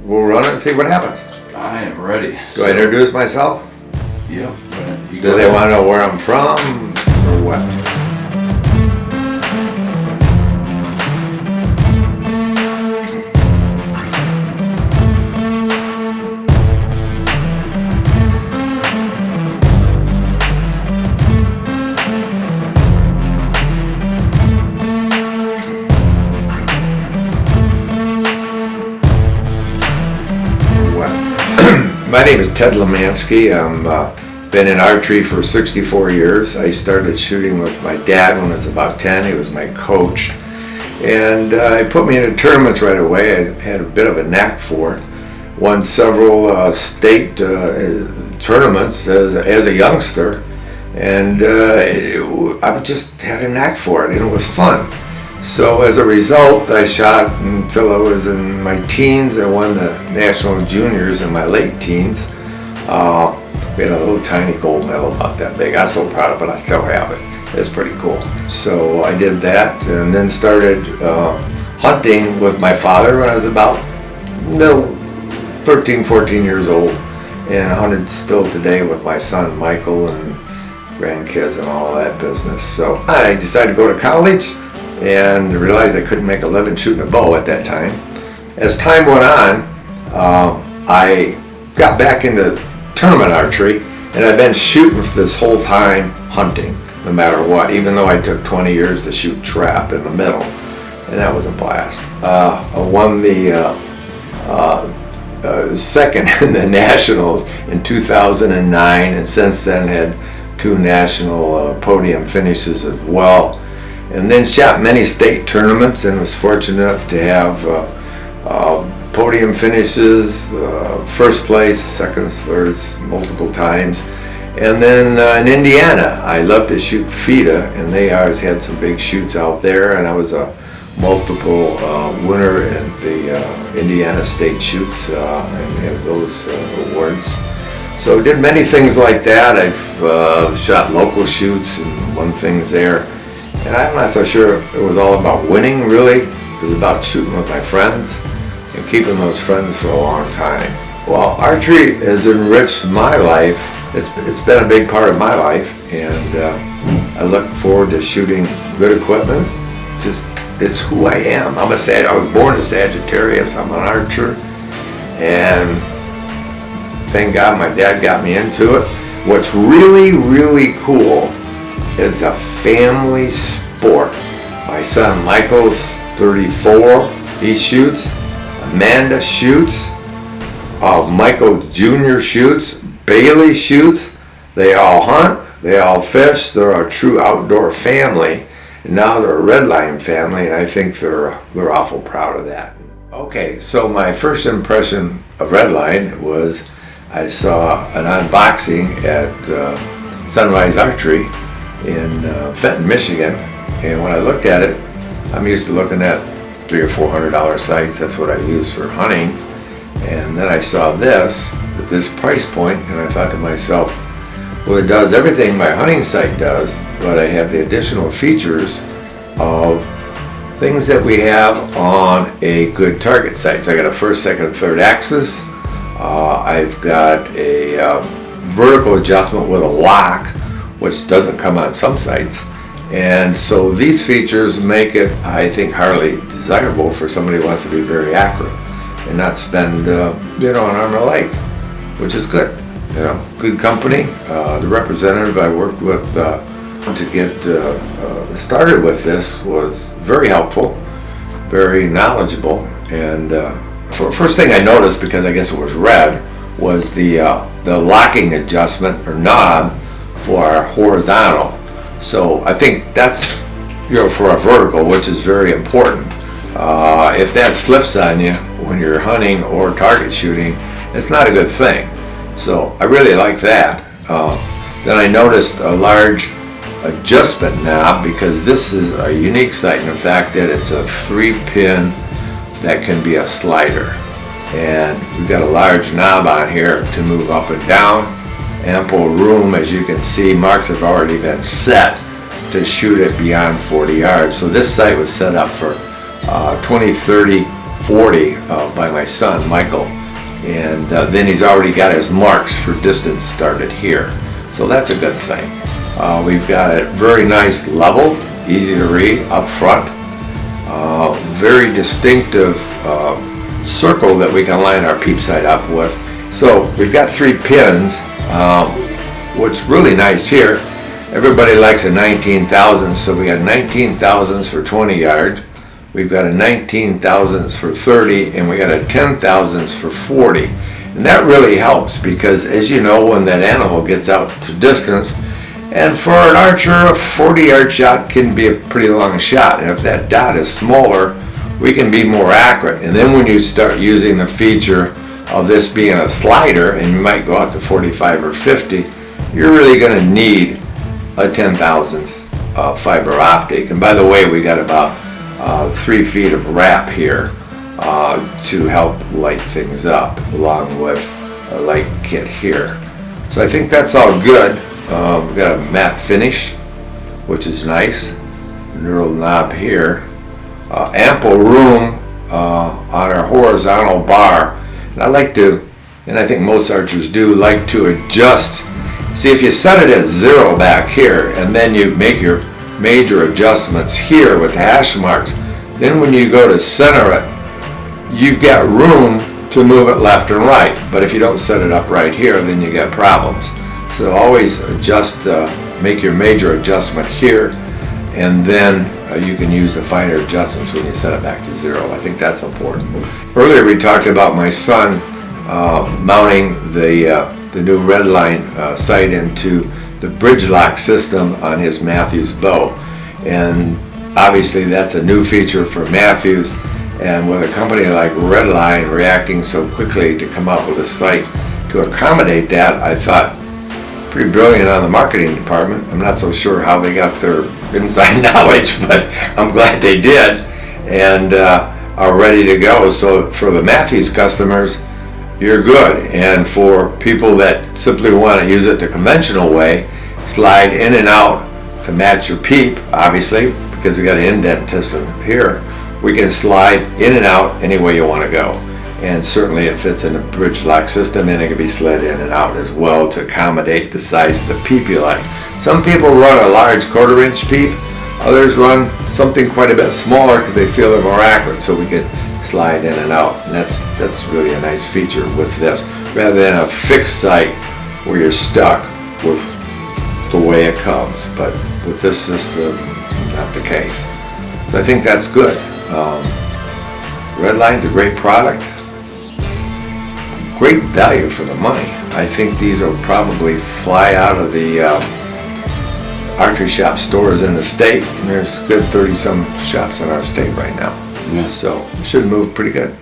we'll run it and see what happens. I am ready. Do I introduce myself? Yep. Do they want to know where I'm from or what? My name is Ted Lemanski. I'm been in archery for 64 years. I started shooting with my dad when I was about 10. He was my coach. And he put me into tournaments right away. I had a bit of a knack for it. Won several state tournaments as a youngster. And I just had a knack for it, and it was fun. So as a result, I shot until I was in my teens. I won the national juniors in my late teens. We had a little tiny gold medal about that big. I was so proud of it, I still have it. It's pretty cool. So I did that and then started hunting with my father when I was about 13, 14 years old, and hunted still today with my son Michael and grandkids and all of that business. So I decided to go to college and realized I couldn't make a living shooting a bow at that time. As time went on, I got back into tournament archery, and I've been shooting for this whole time hunting, no matter what, even though I took 20 years to shoot trap in the middle, and that was a blast. I won the second in the Nationals in 2009, and since then had 2 national podium finishes as well. And then shot many state tournaments and was fortunate enough to have podium finishes, first place, seconds, thirds, multiple times. And then in Indiana, I love to shoot FIDA, and they always had some big shoots out there, and I was a multiple winner in the Indiana state shoots and had those awards. So did many things like that. I've shot local shoots and won things there. And I'm not so sure it was all about winning, really. It was about shooting with my friends and keeping those friends for a long time. Well, archery has enriched my life. It's been a big part of my life, and I look forward to shooting good equipment. It's who I am. I was born a Sagittarius. I'm an archer, and thank God my dad got me into it. What's really, really cool is a family sport. My son Michael's 34, he shoots. Amanda shoots. Michael Jr. shoots. Bailey shoots. They all hunt. They all fish. They're a true outdoor family. And now they're a Redline family, and I think they're awful proud of that. Okay, so my first impression of Redline was I saw an unboxing at Sunrise Archery in Fenton, Michigan, and when I looked at it, I'm used to looking at $300 or $400 sites. That's what I use for hunting. And then I saw this at this price point, and I thought to myself, well, it does everything my hunting site does, but I have the additional features of things that we have on a good target site. So I got a first, second, third axis. I've got a vertical adjustment with a lock, which doesn't come on some sites. And so these features make it, I think, highly desirable for somebody who wants to be very accurate and not spend, an arm and a leg, which is good. Good company. The representative I worked with to get started with this was very helpful, very knowledgeable, and first thing I noticed, because I guess it was red, was the locking adjustment or knob for our horizontal. So I think that's for a vertical, which is very important. If that slips on you when you're hunting or target shooting, it's not a good thing. So I really like that. Then I noticed a large adjustment knob, because this is a unique sight in the fact that it's a 3-pin that can be a slider. And we've got a large knob on here to move up and down. Ample room, as you can see, marks have already been set to shoot it beyond 40 yards. So this sight was set up for 20, 30, 40 by my son, Michael. And then he's already got his marks for distance started here. So that's a good thing. We've got a very nice level, easy to read up front. Very distinctive circle that we can line our peep sight up with. So we've got 3 pins. What's really nice here, everybody likes a 19 thousandths, so we got 19 thousandths for 20 yards. We've got a 19 thousandths for 30, and we got a 10 thousandths for 40. And that really helps because, as you know, when that animal gets out to distance, and for an archer, a 40-yard shot can be a pretty long shot. And if that dot is smaller, we can be more accurate. And then when you start using the feature of this being a slider, and you might go out to 45 or 50, you're really going to need a 10 thousandths fiber optic. And by the way, we got about 3 feet of wrap here to help light things up, along with a light kit here. So I think that's all good. We've got a matte finish, which is nice. Knurled knob here. Ample room on our horizontal bar. And I like to, and I think most archers do, like to adjust. See, if you set it at 0 back here, and then you make your major adjustments here with hash marks, then when you go to center it, you've got room to move it left and right. But if you don't set it up right here, then you get problems. So always adjust, make your major adjustment here, and then you can use the finer adjustments when you set it back to 0. I think that's important. Earlier we talked about my son mounting the new Redline sight into the bridge lock system on his Matthews bow. And obviously that's a new feature for Matthews, and with a company like Redline reacting so quickly to come up with a sight to accommodate that, I thought pretty brilliant on the marketing department. I'm not so sure how they got their inside knowledge, but I'm glad they did, and are ready to go. So for the Matthews customers, you're good. And for people that simply want to use it the conventional way, slide in and out to match your peep, obviously, because we got an indent system here. We can slide in and out any way you want to go. And certainly it fits in a bridge lock system, and it can be slid in and out as well to accommodate the size of the peep you like. Some people run a large 1/4 inch peep, others run something quite a bit smaller because they feel they're more accurate, so we can slide in and out. And that's really a nice feature with this, rather than a fixed sight where you're stuck with the way it comes. But with this system, not the case. So I think that's good. Redline's a great product. Great value for the money. I think these will probably fly out of the archery shop stores in the state. And there's good 30-some shops in our state right now. Yeah. So it should move pretty good.